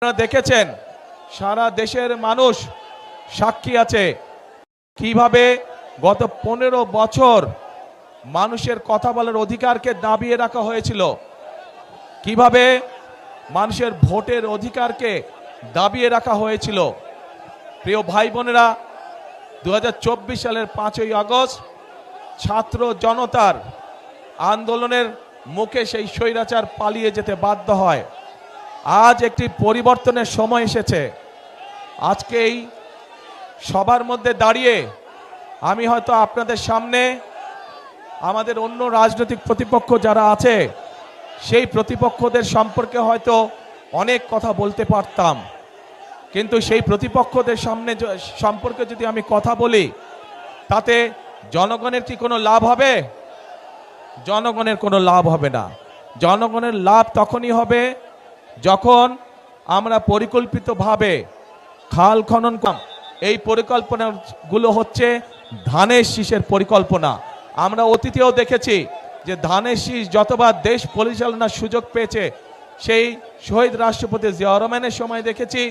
আপনারা দেখেছেন সারা দেশের মানুষ সাক্ষী আছে কিভাবে গত 15 বছর মানুষের কথা বলার অধিকারকে দাবিয়ে রাখা হয়েছিল, কিভাবে মানুষের ভোটের অধিকারকে দাবিয়ে রাখা হয়েছিল। প্রিয় ভাই বোনেরা, 2024 সালের 5ই আগস্ট ছাত্র জনতার আন্দোলনের মুখে সেই স্বৈরাচার পালিয়ে যেতে বাধ্য হয়। আজ একটি পরিবর্তনের সময় এসেছে। আজকেই সবার মধ্যে দাঁড়িয়ে আমি হয়তো আপনাদের সামনে আমাদের অন্য রাজনৈতিক প্রতিপক্ষ যারা আছে সেই প্রতিপক্ষদের সম্পর্কে হয়তো অনেক কথা বলতে পারতাম, কিন্তু সেই প্রতিপক্ষদের সম্পর্কে যদি আমি কথা বলি তাতে জনগণের কি কোনো লাভ হবে? জনগণের কোনো লাভ হবে না। জনগণের লাভ তখনই হবে যখন আমরা পরিকল্পিতভাবে খাল খনন কম। এই পরিকল্পনাগুলো হচ্ছে ধানের শীষের পরিকল্পনা। আমরা অতীতেও দেখেছি যে ধানের শীষ যতবার দেশ পরিচালনার সুযোগ পেয়েছে, সেই শহীদ রাষ্ট্রপতি জিয়াউর রহমানের সময় দেখেছি,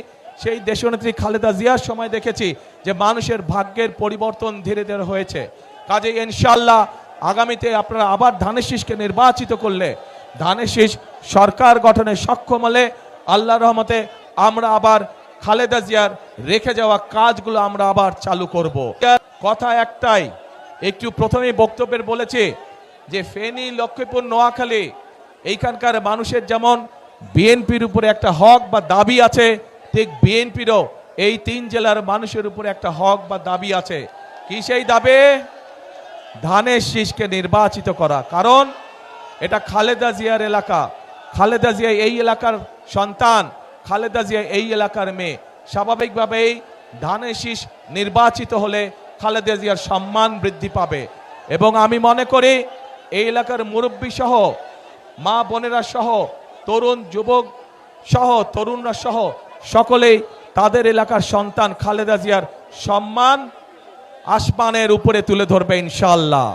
সেই দেশনেত্রী খালেদা জিয়ার সময় দেখেছি যে মানুষের ভাগ্যের পরিবর্তন ধীরে ধীরে হয়েছে। কাজেই ইনশাআল্লাহ আগামীতে আপনারা আবার ধানের শীষকে নির্বাচিত করলে, ধানের শীষ সরকার গঠনে সক্ষম হলে আল্লাহর রহমতে আমরা আবার খালেদা জিয়ার রেখে যাওয়া কাজগুলো আমরা আবার চালু করব। কথা একটাই, একটু প্রথমেই বক্তব্যের বলেছি যে ফেনী, লক্ষ্মীপুর, নোয়াখালী এইখানকার মানুষের যেমন বিএনপির উপরে একটা হক বা দাবি আছে, ঠিক বিএনপিরও এই 3 জেলার মানুষের উপরে একটা হক বা দাবি আছে। কি সেই দাবি? ধানের শীষকে নির্বাচিত করা। কারণ এটা খালেদা জিয়ার এলাকা, খালেদা জিয়া এই এলাকার সন্তান, খালেদা জিয়া এই এলাকার মেয়ে। স্বাভাবিকভাবেই ধানের শীষ নির্বাচিত হলে খালেদা জিয়ার সম্মান বৃদ্ধি পাবে। এবং আমি মনে করি এই এলাকার মুরব্বী সহ, মা বোনেরা সহ, তরুণ যুবক সহ, তরুণরা সহ সকলেই তাদের এলাকার সন্তান খালেদা জিয়ার সম্মান আসমানের উপরে তুলে ধরবে ইনশাআল্লাহ।